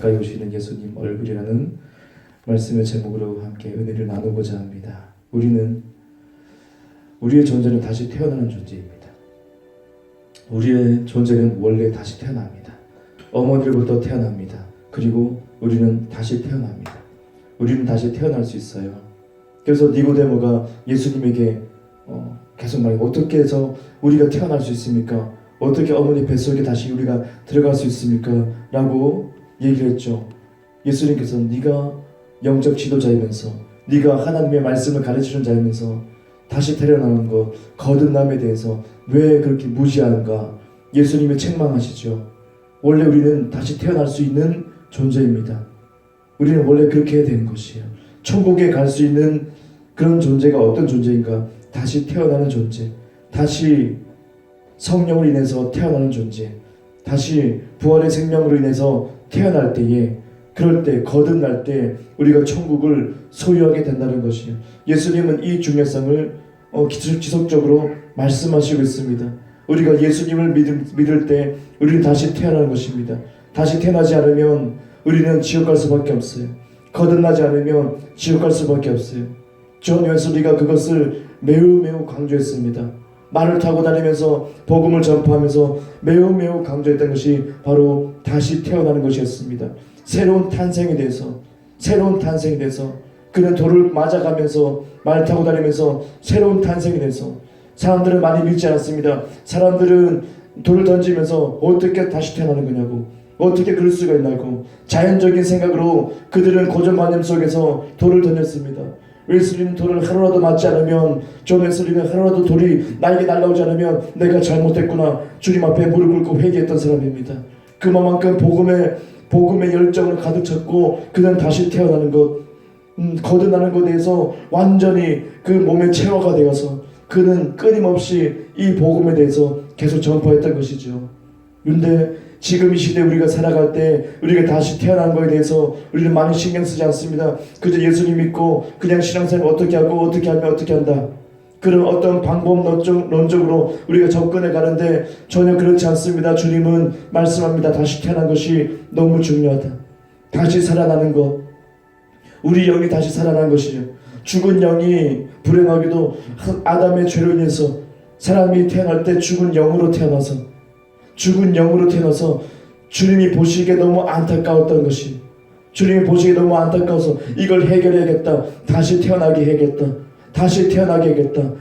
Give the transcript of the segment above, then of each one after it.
가까이 오시는 예수님 얼굴이라는 말씀의 제목으로 함께 은혜를 나누고자 합니다. 우리의 존재는 다시 태어나는 존재입니다. 우리의 존재는 원래 다시 태어납니다. 어머니로부터 태어납니다. 그리고 우리는 다시 태어납니다. 우리는 다시 태어날 수 있어요. 그래서 니고데모가 예수님에게 계속 말해요. 어떻게 해서 우리가 태어날 수 있습니까? 어떻게 어머니 뱃속에 다시 우리가 들어갈 수 있습니까? 라고 얘기를 했죠. 예수님께서 네가 영적 지도자이면서 네가 하나님의 말씀을 가르치는 자이면서 다시 태어나는 것, 거듭남에 대해서 왜 그렇게 무지하는가? 예수님이 책망하시죠. 원래 우리는 다시 태어날 수 있는 존재입니다. 우리는 원래 그렇게 해야 되는 것이에요. 천국에 갈 수 있는 그런 존재가 어떤 존재인가? 다시 태어나는 존재, 다시 성령으로 인해서 태어나는 존재, 다시 부활의 생명으로 인해서 태어날 때에, 그럴 때, 거듭날 때 우리가 천국을 소유하게 된다는 것이에요. 예수님은 이 중요성을 지속적으로 말씀하시고 있습니다. 우리가 예수님을 믿을 때 우리는 다시 태어나는 것입니다. 다시 태어나지 않으면 우리는 지옥 갈 수밖에 없어요. 거듭나지 않으면 지옥 갈 수밖에 없어요. 존 웨슬리가 그것을 매우 강조했습니다. 말을 타고 다니면서 복음을 전파하면서 매우 강조했던 것이 바로 다시 태어나는 것이었습니다. 새로운 탄생에 대해서 그는 돌을 맞아가면서 말 타고 다니면서 새로운 탄생에 대해서 사람들은 많이 믿지 않았습니다. 사람들은 돌을 던지면서 어떻게 다시 태어나는 거냐고, 어떻게 그럴 수가 있냐고 자연적인 생각으로 그들은 고정관념 속에서 돌을 던졌습니다. 웨슬리는 돌을 하루라도 맞지 않으면, 존 웨슬리는 하루라도 돌이 나에게 날아오지 않으면 내가 잘못했구나 주님 앞에 무릎 꿇고 회개했던 사람입니다. 그만큼 복음의 열정을 가득 찼고 그는 다시 태어나는 것, 거듭나는 것에 대해서 완전히 그 몸에 체화가 되어서 그는 끊임없이 이 복음에 대해서 계속 전파했던 것이죠. 그런데 지금 이 시대에 우리가 살아갈 때 우리가 다시 태어난 것에 대해서 우리는 많이 신경 쓰지 않습니다. 그저 예수님 믿고 그냥 신앙생활 어떻게 하고 어떻게 하면 어떻게 한다, 그런 어떤 방법론적으로 우리가 접근해 가는데 전혀 그렇지 않습니다. 주님은 말씀합니다. 다시 태어난 것이 너무 중요하다. 다시 살아나는 것, 우리 영이 다시 살아난 것이죠. 죽은 영이 불행하게도 아담의 죄로 인해서 사람이 태어날 때 죽은 영으로 태어나서 주님이 보시기에 너무 안타까웠던 것이, 주님이 보시기에 너무 안타까워서 이걸 해결해야겠다, 다시 태어나게 해야겠다.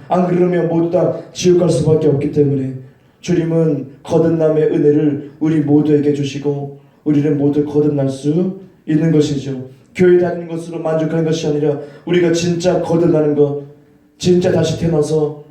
안 그러면 모두 다 지옥 갈 수밖에 없기 때문에 주님은 거듭남의 은혜를 우리 모두에게 주시고 우리는 모두 거듭날 수 있는 것이죠. 교회 다니는 것으로 만족하는 것이 아니라 우리가 진짜 거듭나는 것, 진짜 다시 태어나서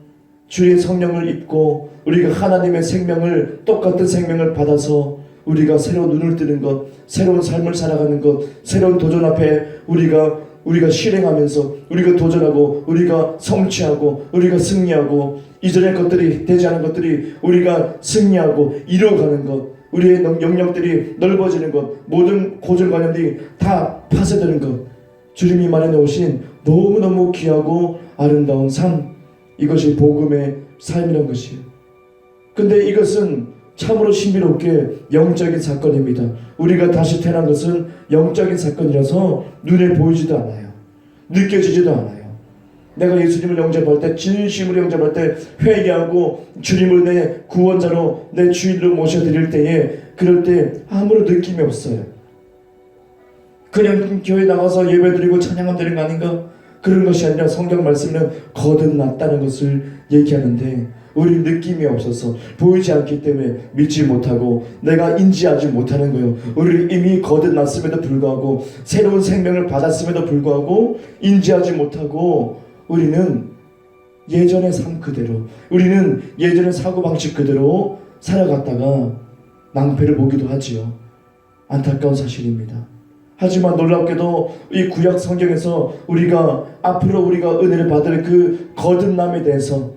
주의 성령을 입고 우리가 하나님의 생명을, 똑같은 생명을 받아서 우리가 새로운 눈을 뜨는 것, 새로운 삶을 살아가는 것, 새로운 도전 앞에 우리가 실행하면서 우리가 도전하고 우리가 성취하고 우리가 승리하고 이전의 것들이 되지 않은 것들이 우리가 승리하고 이루어가는 것, 우리의 영역들이 넓어지는 것, 모든 고정관념들이 다 파쇄되는 것, 주님이 마련해 오신 너무너무 귀하고 아름다운 삶, 이것이 복음의 삶이라는 것이에요. 근데 이것은 참으로 신비롭게 영적인 사건입니다. 우리가 다시 태어난 것은 영적인 사건이라서 눈에 보이지도 않아요. 느껴지지도 않아요. 내가 예수님을 영접할 때, 진심으로 영접할 때, 회개하고 주님을 내 구원자로, 내 주인으로 모셔드릴 때에, 그럴 때 아무런 느낌이 없어요. 그냥 교회 나가서 예배드리고 찬양하면 되는 거 아닌가? 그런 것이 아니라 성경 말씀은 거듭났다는 것을 얘기하는데 우리 느낌이 없어서, 보이지 않기 때문에 믿지 못하고 내가 인지하지 못하는 거예요. 우리 이미 거듭났음에도 불구하고, 새로운 생명을 받았음에도 불구하고 인지하지 못하고 우리는 예전의 삶 그대로, 우리는 예전의 사고방식 그대로 살아갔다가 낭패를 보기도 하지요. 안타까운 사실입니다. 하지만 놀랍게도 이 구약 성경에서 앞으로 우리가 은혜를 받을 그 거듭남에 대해서,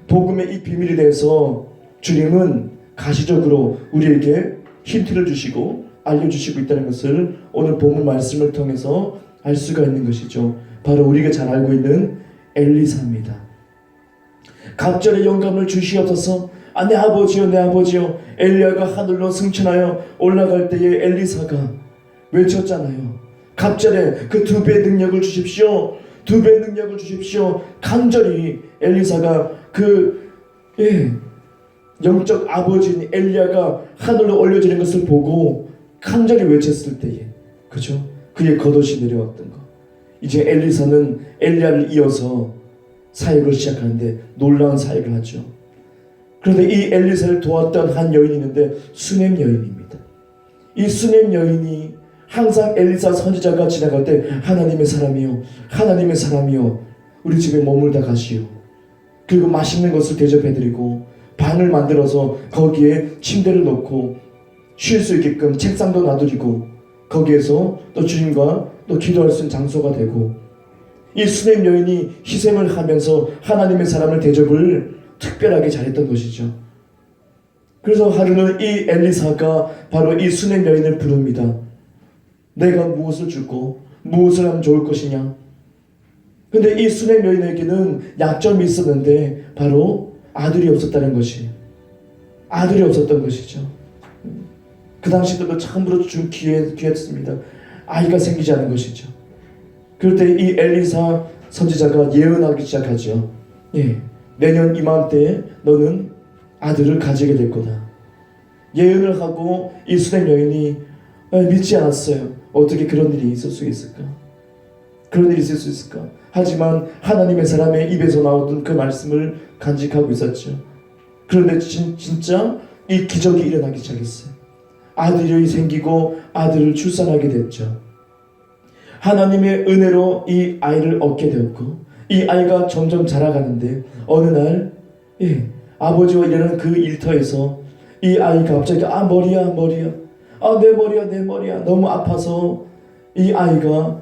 복음의 이 비밀에 대해서 주님은 가시적으로 우리에게 힌트를 주시고 알려주시고 있다는 것을 오늘 본문 말씀을 통해서 알 수가 있는 것이죠. 바로 우리가 잘 알고 있는 엘리사입니다. 갑절의 영감을 주시옵소서. 내 아버지요, 내 아버지요. 엘리야가 하늘로 승천하여 올라갈 때에 엘리사가 외쳤잖아요. 갑절에 그 2배 능력을 주십시오. 2배 능력을 주십시오. 간절히 엘리사가 영적 아버지인 엘리야가 하늘로 올려지는 것을 보고 간절히 외쳤을 때에, 그죠? 그의 겉옷이 내려왔던 거. 이제 엘리사는 엘리야를 이어서 사역을 시작하는데 놀라운 사역을 하죠. 그런데 이 엘리사를 도왔던 한 여인이 있는데 수넴 여인입니다. 이 수넴 여인이 항상 엘리사 선지자가 지나갈 때 하나님의 사람이요, 하나님의 사람이요, 우리 집에 머물다 가시오. 그리고 맛있는 것을 대접해드리고 방을 만들어서 거기에 침대를 놓고 쉴 수 있게끔 책상도 놔두리고 거기에서 또 주님과 또 기도할 수 있는 장소가 되고, 이 수넴 여인이 희생을 하면서 하나님의 사람을 대접을 특별하게 잘했던 것이죠. 그래서 하루는 이 엘리사가 바로 이 수넴 여인을 부릅니다. 내가 무엇을 주고 무엇을 하면 좋을 것이냐. 근데 이 수넴 여인에게는 약점이 있었는데 바로 아들이 없었다는 것이, 아들이 없었던 것이죠. 그 당시도 처음으로 준 기회였습니다. 아이가 생기지 않은 것이죠. 그럴 때 이 엘리사 선지자가 예언하기 시작하죠. 내년 이맘때에 너는 아들을 가지게 될 거다. 예언을 하고 이 수넴 여인이 믿지 않았어요. 어떻게 그런 일이 있을 수 있을까? 그런 일이 있을 수 있을까? 하지만 하나님의 사람의 입에서 나오던 그 말씀을 간직하고 있었죠. 그런데 진짜 이 기적이 일어나기 시작했어요. 아들이 생기고 아들을 출산하게 됐죠. 하나님의 은혜로 이 아이를 얻게 되었고, 이 아이가 점점 자라가는데 어느 날 아버지와 일하는 그 일터에서 이 아이가 갑자기 머리야 내 머리야 너무 아파서 이 아이가 막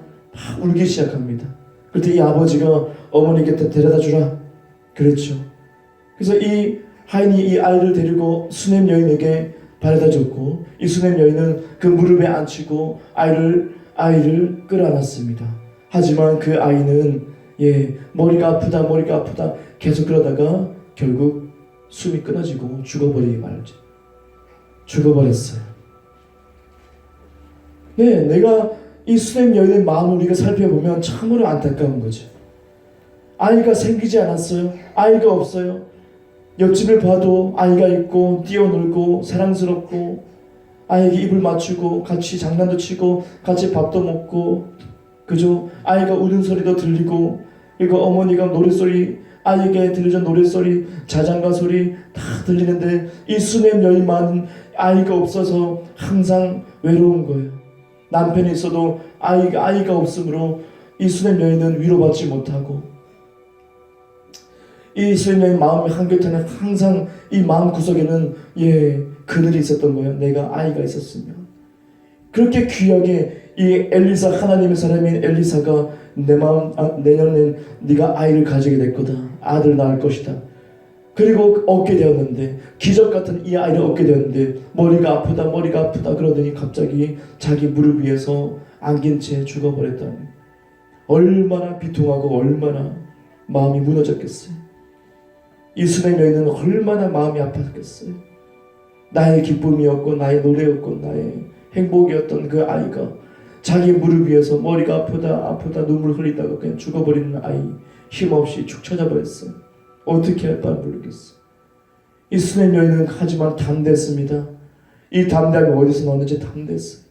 울기 시작합니다. 그때 이 아버지가 어머니 곁에 데려다 주라 그랬죠. 그래서 이 하인이 이 아이를 데리고 수넴 여인에게 바래다 줬고, 이 수넴 여인은 그 무릎에 앉히고 아이를 끌어안았습니다. 하지만 그 아이는 머리가 아프다 계속 그러다가 결국 숨이 끊어지고 죽어버리기 말죠. 죽어버렸어요. 내가 이 수넴 여인의 마음을 우리가 살펴보면 참으로 안타까운 거죠. 아이가 생기지 않았어요. 아이가 없어요. 옆집을 봐도 아이가 있고 뛰어놀고 사랑스럽고 아이에게 입을 맞추고 같이 장난도 치고 같이 밥도 먹고, 그죠? 아이가 우는 소리도 들리고, 그리고 어머니가 노랫소리, 아이에게 들려준 노랫소리, 자장가 소리 다 들리는데 이 수넴 여인만 아이가 없어서 항상 외로운 거예요. 남편이 있어도 아이가 없으므로 이 수넴 여인은 위로받지 못하고, 이 수넴 여인 마음의 한켠에는 항상 이 마음 구석에는 그늘이 있었던 거예요. 내가 아이가 있었으면. 그렇게 귀하게 이 엘리사, 하나님의 사람인 엘리사가 내년엔 네가 아이를 가지게 될 거다. 아들 낳을 것이다. 그리고 얻게 되었는데, 기적 같은 이 아이를 얻게 되었는데 머리가 아프다 그러더니 갑자기 자기 무릎 위에서 안긴 채 죽어버렸다니, 얼마나 비통하고 얼마나 마음이 무너졌겠어요. 이 수넴 여인은 얼마나 마음이 아팠겠어요. 나의 기쁨이었고 나의 노래였고 나의 행복이었던 그 아이가 자기 무릎 위에서 머리가 아프다 눈물 흘리다가 그냥 죽어버리는 아이, 힘없이 축 처져버렸어요. 어떻게 할 바를 모르겠어요. 이 수넴 여인은 하지만 담댔습니다. 이 담대함이 어디서 나왔는지 담댔어요.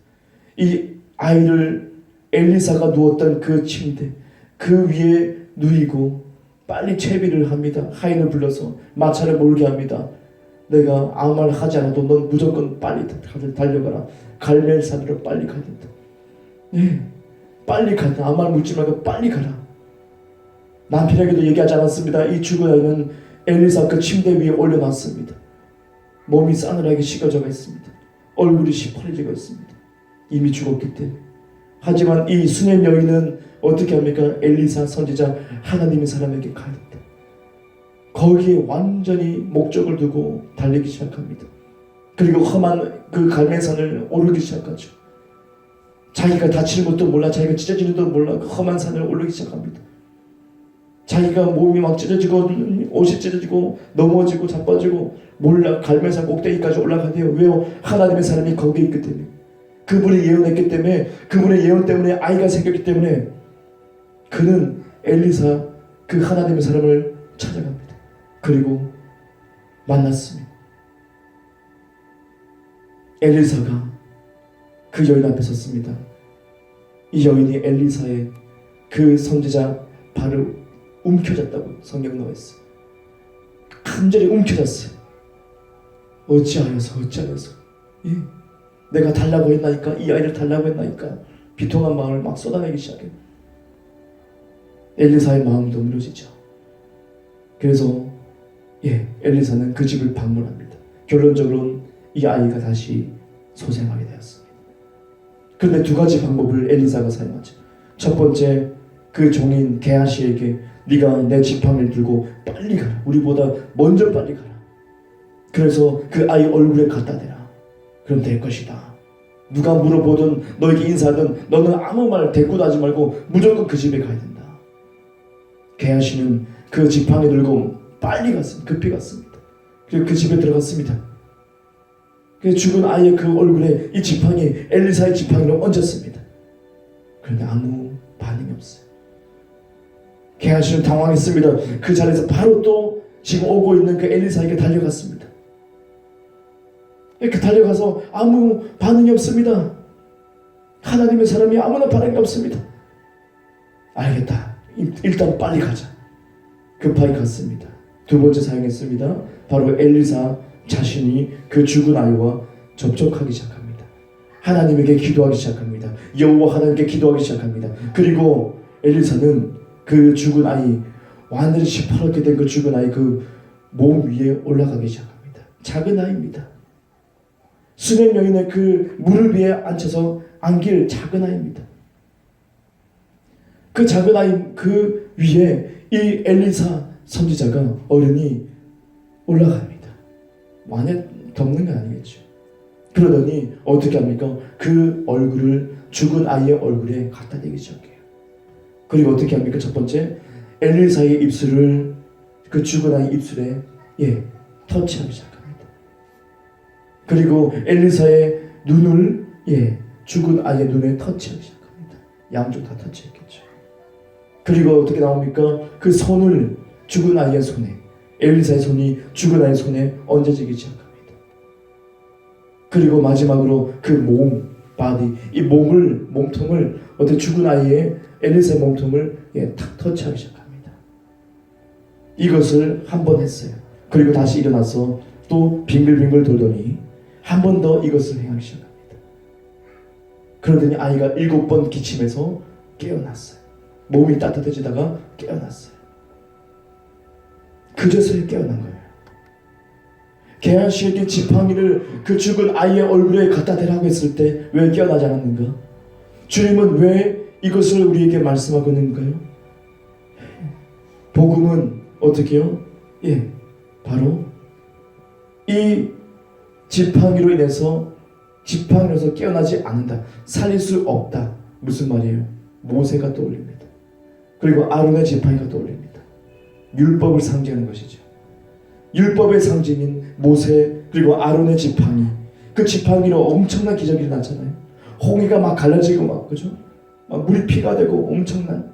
이 아이를 엘리사가 누웠던 그 침대 그 위에 누이고 빨리 채비를 합니다. 하인을 불러서 마차를 몰게 합니다. 내가 아무 말 하지 않아도 넌 무조건 빨리 달려가라. 갈멜산으로 빨리 가야 된다. 빨리 가라. 아무 말 묻지 말고 빨리 가라. 남편에게도 얘기하지 않았습니다. 이 죽은 아이는 엘리사 그 침대 위에 올려놨습니다. 몸이 싸늘하게 식어져 있습니다. 얼굴이 시퍼지고 있습니다. 이미 죽었기 때문에. 하지만 이 수넴 여인은 어떻게 합니까? 엘리사 선지자 하나님의 사람에게 가야 된다. 거기에 완전히 목적을 두고 달리기 시작합니다. 그리고 험한 그 갈멜산을 오르기 시작하죠. 자기가 다치는 것도 몰라, 자기가 찢어지는 것도 몰라, 그 험한 산을 오르기 시작합니다. 자기가 몸이 막 찢어지고 옷이 찢어지고 넘어지고 자빠지고 몰라, 갈멜산 꼭대기까지 올라가대요. 왜요? 하나님의 사람이 거기에 있기 때문에. 그분이 예언했기 때문에, 그분의 예언 때문에 아이가 생겼기 때문에 그는 엘리사, 그 하나님의 사람을 찾아갑니다. 그리고 만났습니다. 엘리사가 그 여인 앞에 섰습니다. 이 여인이 엘리사의 그 선지자 발을 움켜졌다고 성경 나와 있어요. 간절히 움켜졌어요. 어찌하여서 예. 내가 달라고 했나이까, 이 아이를 달라고 했나이까. 비통한 마음을 막 쏟아내기 시작해요. 엘리사의 마음도 무너지죠. 그래서 엘리사는 그 집을 방문합니다. 결론적으로는 이 아이가 다시 소생하게 되었습니다. 그런데 두 가지 방법을 엘리사가 사용하죠. 첫 번째, 그 종인 게하시에게 네가 내 지팡이를 들고 빨리 가라. 우리보다 먼저 빨리 가라. 그래서 그 아이 얼굴에 갖다 대라. 그럼 될 것이다. 누가 물어보든 너에게 인사하든 너는 아무 말 대꾸도 하지 말고 무조건 그 집에 가야 된다. 게하시는 그 지팡이 들고 빨리 갔습니다. 급히 갔습니다. 그리고 그 집에 들어갔습니다. 그래서 죽은 아이의 그 얼굴에 이 지팡이, 엘리사의 지팡이를 얹었습니다. 그런데 아무 반응이 없어요. 게하시는 당황했습니다. 그 자리에서 바로 또 지금 오고 있는 그 엘리사에게 달려갔습니다. 이렇게 달려가서 아무 반응이 없습니다. 하나님의 사람이 아무나 반응이 없습니다. 알겠다. 일단 빨리 가자. 급하게 갔습니다. 두 번째 사용했습니다. 바로 엘리사 자신이 그 죽은 아이와 접촉하기 시작합니다. 하나님에게 기도하기 시작합니다. 여호와 하나님께 기도하기 시작합니다. 그리고 엘리사는 그 죽은 아이, 완전히 시퍼렇게 된 그 죽은 아이 그 몸 위에 올라가기 시작합니다. 작은 아이입니다. 수백 명인의 그 무릎 위에 앉혀서 안길 작은 아이입니다. 그 작은 아이 그 위에 이 엘리사 선지자가 어른이 올라갑니다. 만에 덮는 게 아니겠죠. 그러더니 어떻게 합니까? 그 얼굴을 죽은 아이의 얼굴에 갖다 대기 시작해요. 그리고 어떻게 합니까? 첫 번째, 엘리사의 입술을 그 죽은 아이 입술에 터치하기 시작합니다. 그리고 엘리사의 눈을 죽은 아이의 눈에 터치하기 시작합니다. 양쪽 다 터치했겠죠. 그리고 어떻게 나옵니까? 그 손을 죽은 아이의 손에, 엘리사의 손이 죽은 아이의 손에 얹어지기 시작합니다. 그리고 마지막으로 그 몸, 바디, 이 몸통을 어떻게 죽은 아이의 엘리사의 몸통을 탁 터치하기 시작합니다. 이것을 한 번 했어요. 그리고 다시 일어나서 또 빙글빙글 돌더니 한 번 더 이것을 행하기 시작합니다. 그러더니 아이가 7번 기침해서 깨어났어요. 몸이 따뜻해지다가 깨어났어요. 그제서야 깨어난 거예요. 게하시에게 지팡이를 그 죽은 아이의 얼굴에 갖다 대라고 했을 때 왜 깨어나지 않았는가? 주님은 왜 이것을 우리에게 말씀하고 있는가요? 복음은 어떻게 해요? 바로 이 지팡이로 인해서 깨어나지 않는다. 살릴 수 없다. 무슨 말이에요? 모세가 떠올립니다. 그리고 아론의 지팡이가 떠올립니다. 율법을 상징하는 것이죠. 율법의 상징인 모세 그리고 아론의 지팡이, 그 지팡이로 엄청난 기적이 일어났잖아요. 홍해가 막 갈라지고 막, 그죠? 막 물이 피가 되고 엄청난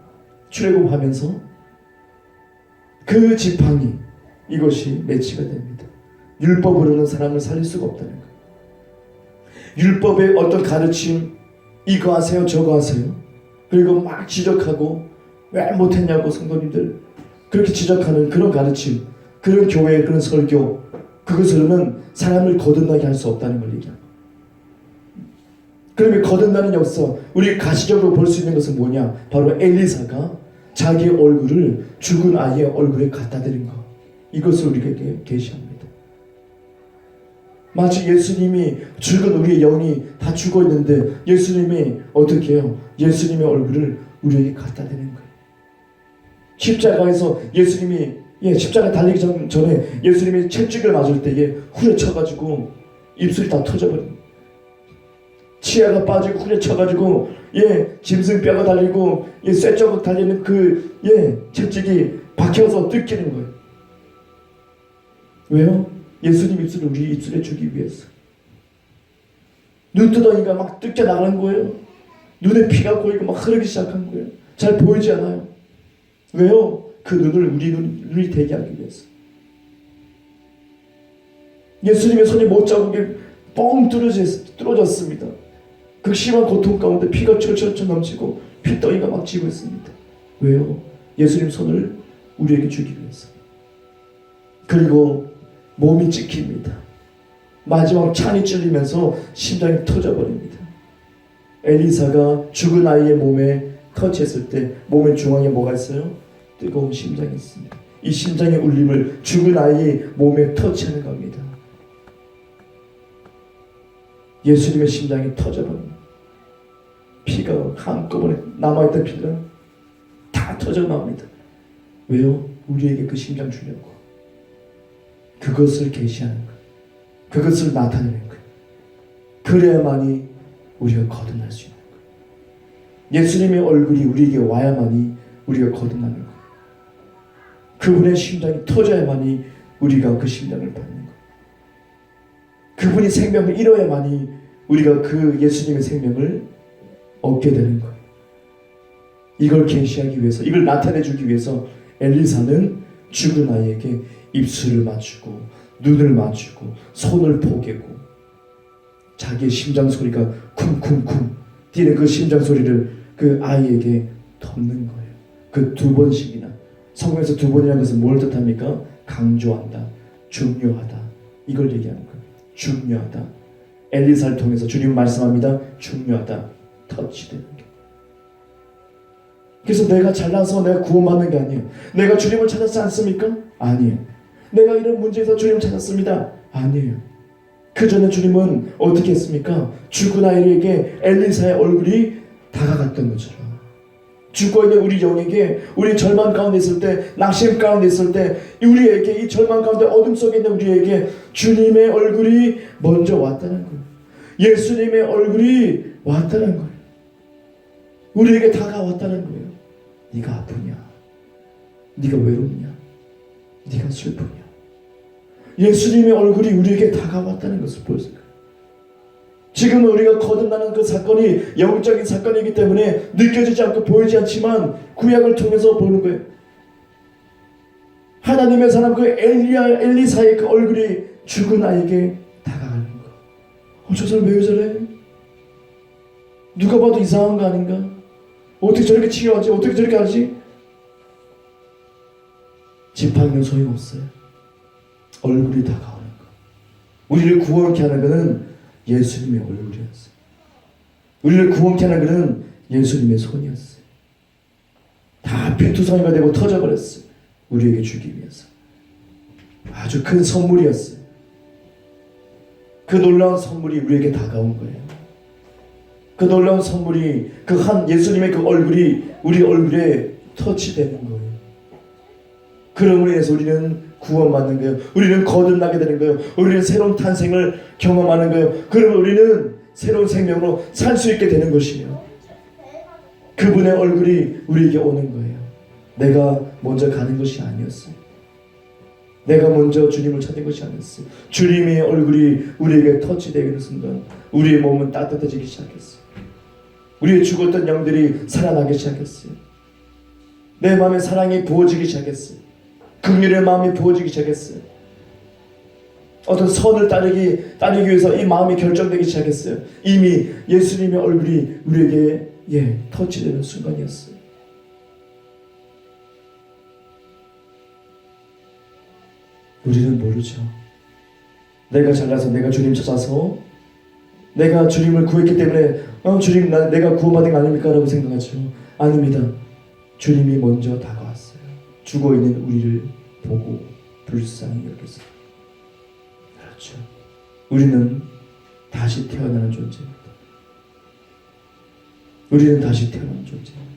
출애굽하면서 그 지팡이, 이것이 매치가 됩니다. 율법으로는 사람을 살릴 수가 없다는 거예요. 율법의 어떤 가르침, 이거 하세요 저거 하세요, 그리고 막 지적하고 왜 못했냐고 성도님들 그렇게 지적하는 그런 가르침, 그런 교회, 그런 설교, 그것으로는 사람을 거듭나게 할 수 없다는 걸 얘기합니다. 그러면 거듭나는 역사, 우리 가시적으로 볼 수 있는 것은 뭐냐? 바로 엘리사가 자기의 얼굴을 죽은 아이의 얼굴에 갖다 대는 것, 이것을 우리에게 계시합니다. 마치 예수님이 죽은 우리의 영이 다 죽어 있는데 예수님이 어떻게 해요? 예수님의 얼굴을 우리에게 갖다 대는 거예요. 십자가에서 예수님이 십자가 달리기 전에 예수님이 채찍을 맞을 때에 후려쳐가지고 입술이 다 터져버립니다. 치아가 빠지고 후려쳐가지고 짐승뼈가 달리고 쇠조각 달리는 그 채찍이 박혀서 뜯기는 거예요. 왜요? 예수님 입술을 우리 입술에 주기 위해서. 눈 뜨더니까 막 뜯겨 나가는 거예요. 눈에 피가 고이고 막 흐르기 시작한 거예요. 잘 보이지 않아요. 왜요? 그 눈을 우리 눈이 되게 하기 위해서. 예수님의 손이 못 자국에 뻥 뚫어졌습니다. 그 심한 고통 가운데 피가 철철철 넘치고 피덩이가 막 지고 있습니다. 왜요? 예수님 손을 우리에게 주기 위해서. 그리고 몸이 찍힙니다. 마지막 찬이 찔리면서 심장이 터져버립니다. 엘리사가 죽은 아이의 몸에 터치했을 때 몸의 중앙에 뭐가 있어요? 뜨거운 심장이 있습니다. 이 심장의 울림을 죽은 아이의 몸에 터치하는 겁니다. 예수님의 심장이 터져버립니다. 피가 한꺼번에 남아있던 피가 다 터져 나옵니다. 왜요? 우리에게 그 심장 주려고. 그것을 계시하는 거예요. 그것을 나타내는 거예요. 그래야만이 우리가 거듭날 수 있는 거예요. 예수님의 얼굴이 우리에게 와야만이 우리가 거듭나는 거예요. 그분의 심장이 터져야만이 우리가 그 심장을 받는 거예요. 그분이 생명을 잃어야만이 우리가 그 예수님의 생명을 얻게 되는 거예요. 이걸 계시하기 위해서, 이걸 나타내주기 위해서 엘리사는 죽은 아이에게 입술을 맞추고 눈을 맞추고 손을 포개고 자기의 심장 소리가 쿵쿵쿵 뛰는 그 심장 소리를 그 아이에게 덮는 거예요. 그 2번씩이나. 성경에서 2번이라는 것은 뭘 뜻합니까? 강조한다, 중요하다, 이걸 얘기하는 거예요. 중요하다. 엘리사를 통해서 주님 말씀합니다. 중요하다. 터치되는 게. 그래서 내가 잘나서 내가 구원받는 게 아니에요. 내가 주님을 찾았지 않습니까? 아니에요. 내가 이런 문제에서 주님을 찾았습니다. 아니에요. 그 전에 주님은 어떻게 했습니까? 죽은 아이에게 엘리사의 얼굴이 다가갔던 것처럼, 죽어있는 우리 영에게, 우리 절망 가운데 있을 때, 낙심 가운데 있을 때, 우리에게, 이 절망 가운데 어둠 속에 있는 우리에게 주님의 얼굴이 먼저 왔다는 거예요. 예수님의 얼굴이 왔다는 거예요. 우리에게 다가왔다는 거예요. 네가 아프냐? 네가 외롭냐? 네가 슬프냐? 예수님의 얼굴이 우리에게 다가왔다는 것을 보여줘요. 지금은 우리가 거듭나는 그 사건이 영적인 사건이기 때문에 느껴지지 않고 보이지 않지만 구약을 통해서 보는 거예요. 하나님의 사람 그 엘리사의 그 얼굴이 죽은 아이에게 다가가는 거. 저 사람 왜 저래? 누가 봐도 이상한 거 아닌가? 어떻게 저렇게 치료하지? 어떻게 저렇게 하지? 지팡이는 소용없어요. 얼굴이 다가오는 거. 우리를 구원케 하는 것은 예수님의 얼굴이었어요. 우리를 구원케 하는 것은 예수님의 손이었어요. 다 피투성이가 되고 터져버렸어요. 우리에게 주기 위해서. 아주 큰 선물이었어요. 그 놀라운 선물이 우리에게 다가온 거예요. 그 놀라운 선물이, 그 한 예수님의 그 얼굴이 우리 얼굴에 터치되는 거예요. 그럼으로 인해서 우리는 구원받는 거예요. 우리는 거듭나게 되는 거예요. 우리는 새로운 탄생을 경험하는 거예요. 그러면 우리는 새로운 생명으로 살 수 있게 되는 것이에요. 그분의 얼굴이 우리에게 오는 거예요. 내가 먼저 가는 것이 아니었어요. 내가 먼저 주님을 찾는 것이 아니었어요. 주님의 얼굴이 우리에게 터치되는 순간 우리의 몸은 따뜻해지기 시작했어요. 우리의 죽었던 영들이 살아나기 시작했어요. 내 마음에 사랑이 부어지기 시작했어요. 긍휼의 마음이 부어지기 시작했어요. 어떤 선을 따르기 위해서 이 마음이 결정되기 시작했어요. 이미 예수님의 얼굴이 우리에게 터치되는 순간이었어요. 우리는 모르죠. 내가 잘나서, 내가 주님 찾아서, 내가 주님을 구했기 때문에 주님 내가 구원받은 거 아닙니까? 라고 생각하죠. 아닙니다. 주님이 먼저 다가왔어요. 죽어있는 우리를 보고 불쌍히 여겼어요. 그렇죠. 우리는 다시 태어나는 존재입니다. 우리는 다시 태어나는 존재입니다.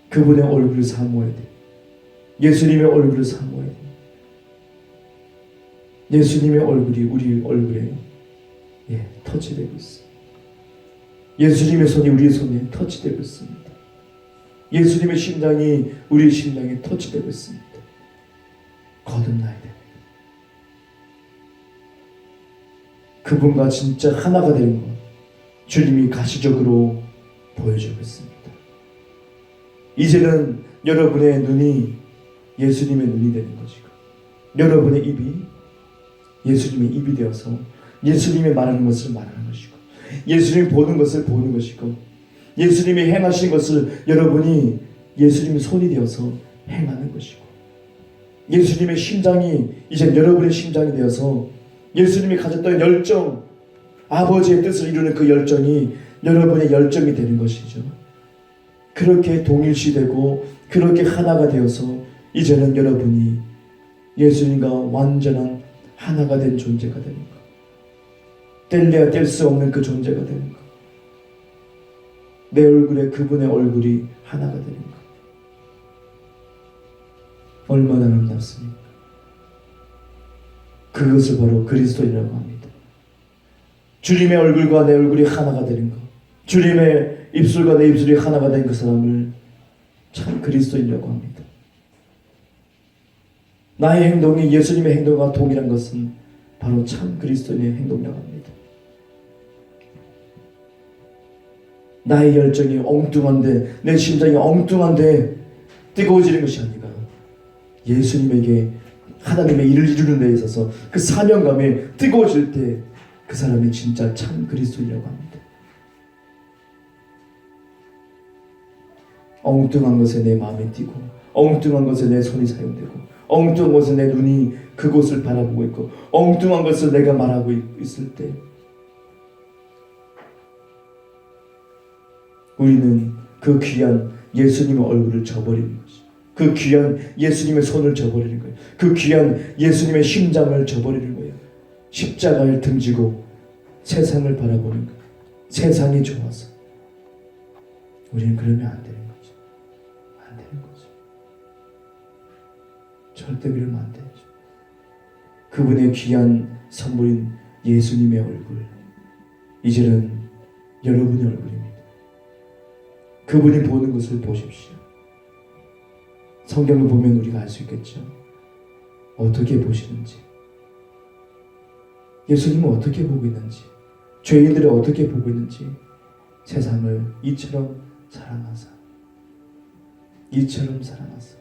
그분의 얼굴을 사모해야 돼요. 예수님의 얼굴을 사모해야 돼요. 예수님의 얼굴이 우리 얼굴에 터치되고 있어요. 예수님의 손이 우리의 손에 터치되고 있습니다. 예수님의 심장이 우리의 심장에 터치되고 있습니다. 거듭나야 됩니다. 그분과 진짜 하나가 되는 것, 주님이 가시적으로 보여주고 있습니다. 이제는 여러분의 눈이 예수님의 눈이 되는 것이고, 여러분의 입이 예수님의 입이 되어서 예수님이 말하는 것을 말하는 것이고, 예수님이 보는 것을 보는 것이고, 예수님이 행하신 것을 여러분이 예수님의 손이 되어서 행하는 것이고, 예수님의 심장이 이제 여러분의 심장이 되어서 예수님이 가졌던 열정, 아버지의 뜻을 이루는 그 열정이 여러분의 열정이 되는 것이죠. 그렇게 동일시되고 그렇게 하나가 되어서 이제는 여러분이 예수님과 완전한 하나가 된 존재가 되는 것, 뗄래야 뗄 수 없는 그 존재가 되는 것, 내 얼굴에 그분의 얼굴이 하나가 되는 것, 얼마나 아름답습니까? 그것을 바로 그리스도인이라고 합니다. 주님의 얼굴과 내 얼굴이 하나가 되는 것, 주님의 입술과 내 입술이 하나가 된 그 사람을 참 그리스도인이라고 합니다. 나의 행동이 예수님의 행동과 동일한 것은 바로 참 그리스도인의 행동이라고 합니다. 나의 열정이 엉뚱한데, 내 심장이 엉뚱한데 뜨거워지는 것이 아니라 예수님에게 하나님의 일을 이루는 데 있어서 그 사명감에 뜨거워질 때 그 사람이 진짜 참 그리스도인이라고 합니다. 엉뚱한 것에 내 마음이 뛰고, 엉뚱한 것에 내 손이 사용되고, 엉뚱한 것에 내 눈이 그곳을 바라보고 있고, 엉뚱한 것을 내가 말하고 있을 때 우리는 그 귀한 예수님의 얼굴을 저버리는 것이죠. 그 귀한 예수님의 손을 저버리는 거예요. 그 귀한 예수님의 심장을 저버리는 거예요. 십자가를 등지고 세상을 바라보는 거예요. 세상이 좋아서. 우리는 그러면 안 되는 거죠. 안 되는 거죠. 절대 그러면 안 되죠. 그분의 귀한 선물인 예수님의 얼굴, 이제는 여러분의 얼굴입니다. 그분이 보는 것을 보십시오. 성경을 보면 우리가 알 수 있겠죠. 어떻게 보시는지, 예수님은 어떻게 보고 있는지, 죄인들을 어떻게 보고 있는지, 세상을 이처럼 사랑하사, 이처럼 사랑하사.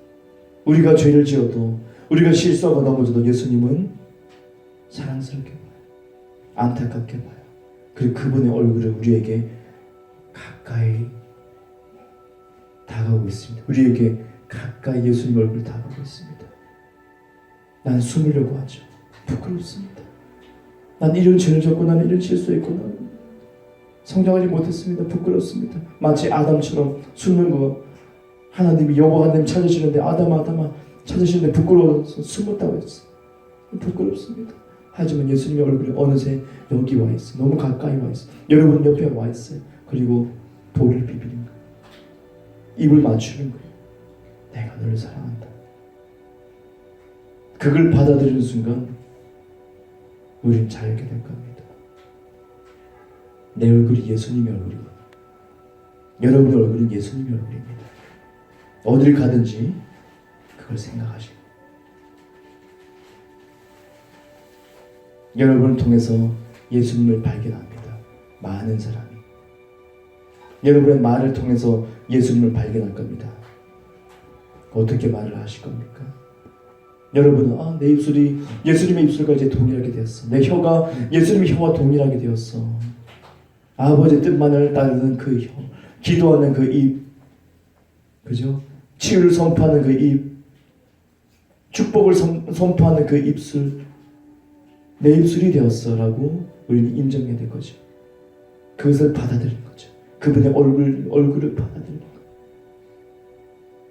우리가 죄를 지어도, 우리가 실수하고 넘어져도 예수님은 사랑스럽게 봐요. 안타깝게 봐요. 그리고 그분의 얼굴을 우리에게 가까이 다가오고 있습니다. 우리에게 가까이 예수님 얼굴 다가오고 있습니다. 난 숨으려고 하죠. 부끄럽습니다. 난 이런 죄를 졌고, 나는 이런 실수했고, 나는 성장하지 못했습니다. 부끄럽습니다. 마치 아담처럼 숨는 거, 하나님이 여호와 하나님 찾으시는데 아담아 찾으시는데 부끄러워서 숨었다고 했어요. 부끄럽습니다. 하지만 예수님의 얼굴이 어느새 여기 와 있어요. 너무 가까이 와 있어요. 여러분 옆에 와 있어요. 그리고 볼을 비비는 거예요. 입을 맞추는 거예요. 내가 너를 사랑한다. 그걸 받아들이는 순간 우리는 자유게 될 겁니다. 내 얼굴이 예수님의 얼굴이고, 여러분의 얼굴은 예수님의 얼굴입니다. 어딜 가든지 그걸 생각하시고, 여러분을 통해서 예수님을 발견합니다. 많은 사람이 여러분의 말을 통해서 예수님을 발견할 겁니다. 어떻게 말을 하실 겁니까? 여러분은 내 입술이 예수님의 입술과 이제 동일하게 되었어. 내 혀가 예수님의 혀와 동일하게 되었어. 아버지의 뜻만을 따르는 그 혀, 기도하는 그 입, 그죠? 치유를 선포하는 그 입, 축복을 선포하는 그 입술, 내 입술이 되었어라고 우리는 인정해야 될 거죠. 그것을 받아들이는 거죠. 그분의 얼굴을 받아들이는 거죠.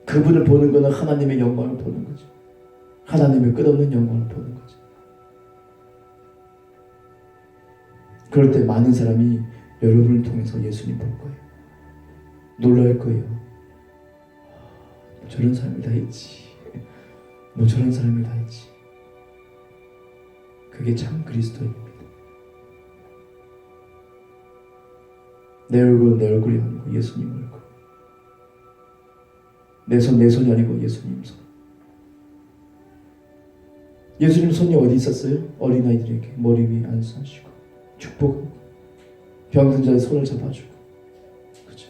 그분을 보는 것은 하나님의 영광을 보는 거죠. 하나님의 끝없는 영광을 보는 거죠. 그럴 때 많은 사람이 여러분을 통해서 예수님 볼 거예요. 놀랄 거예요. 저런 사람이 다 있지. 저런 사람이 다 있지. 그게 참 그리스도입니다. 내 얼굴은 내 얼굴이 아니고 예수님 얼굴. 내 손 내 손이 아니고 예수님 손. 예수님 손이 어디 있었어요? 어린아이들에게 머리 위에 안수하시고 축복하고, 병든 자의 손을 잡아주고, 그죠?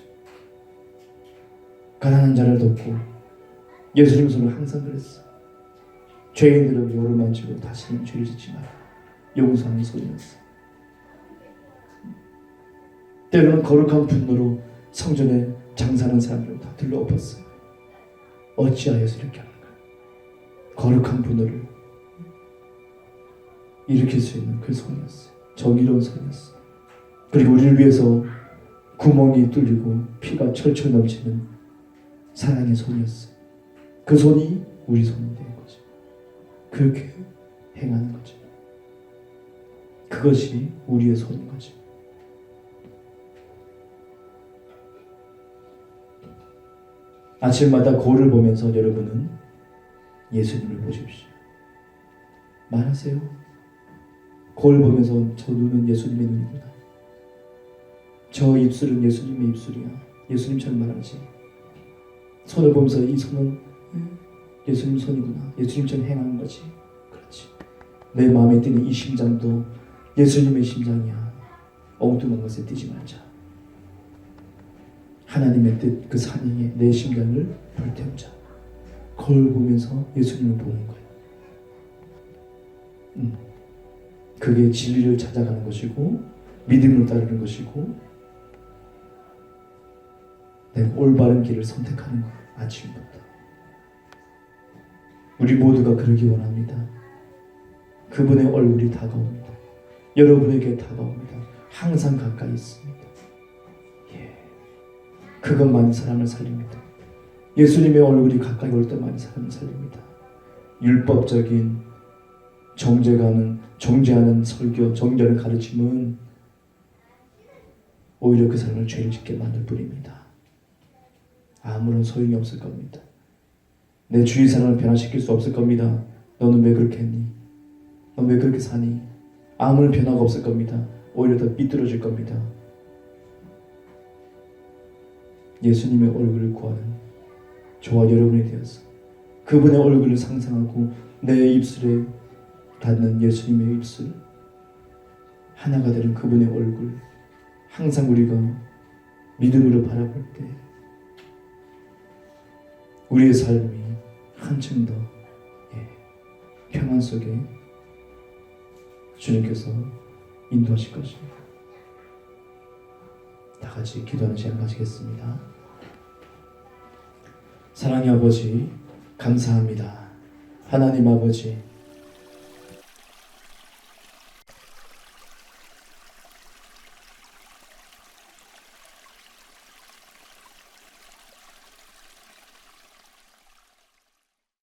가난한 자를 돕고, 예수님 손을 항상 그랬어. 죄인들을 요르만지고 다시는 죄를 짓지 마라. 용서하는 손이었어. 때로는 거룩한 분노로 성전에 장사하는 사람들을 다 들러엎었어요. 어찌하여서 이렇게 하는가? 거룩한 분노를 일으킬 수 있는 그 손이었어요. 정의로운 손이었어요. 그리고 우리를 위해서 구멍이 뚫리고 피가 철철 넘치는 사랑의 손이었어요. 그 손이 우리 손이 된 거죠. 그렇게 행하는 거죠. 그것이 우리의 손인 거죠. 아침마다 거울을 보면서 여러분은 예수님을 보십시오. 말하세요. 거울 보면서 저 눈은 예수님의 눈이구나. 저 입술은 예수님의 입술이야. 예수님처럼 말하지. 손을 보면서 이 손은 예수님 손이구나. 예수님처럼 행하는 거지. 그렇지. 내 마음에 뛰는 이 심장도 예수님의 심장이야. 엉뚱한 것에 뛰지 말자. 하나님의 뜻, 그 산행에 내 심장을 불태우자. 거울 보면서 예수님을 보는 거예요. 그게 진리를 찾아가는 것이고 믿음을 따르는 것이고 내가 올바른 길을 선택하는 거예요. 아침부터. 우리 모두가 그러기 원합니다. 그분의 얼굴이 다가옵니다. 여러분에게 다가옵니다. 항상 가까이 있습니다. 그것만이 사람을 살립니다. 예수님의 얼굴이 가까이 올 때만이 사람을 살립니다. 율법적인 정죄하는 설교, 정죄하는 가르침은 오히려 그 사람을 죄를 짓게 만들 뿐입니다. 아무런 소용이 없을 겁니다. 내 주위 사람을 변화시킬 수 없을 겁니다. 너는 왜 그렇게 했니? 넌 왜 그렇게 사니? 아무런 변화가 없을 겁니다. 오히려 더 삐뚤어질 겁니다. 예수님의 얼굴을 구하는 저와 여러분이 되어서 그분의 얼굴을 상상하고 내 입술에 닿는 예수님의 입술, 하나가 되는 그분의 얼굴, 항상 우리가 믿음으로 바라볼 때 우리의 삶이 한층 더 평안 속에 주님께서 인도하실 것입니다. 다 같이 기도하는 시간 가지겠습니다. 사랑의 아버지, 감사합니다. 하나님 아버지,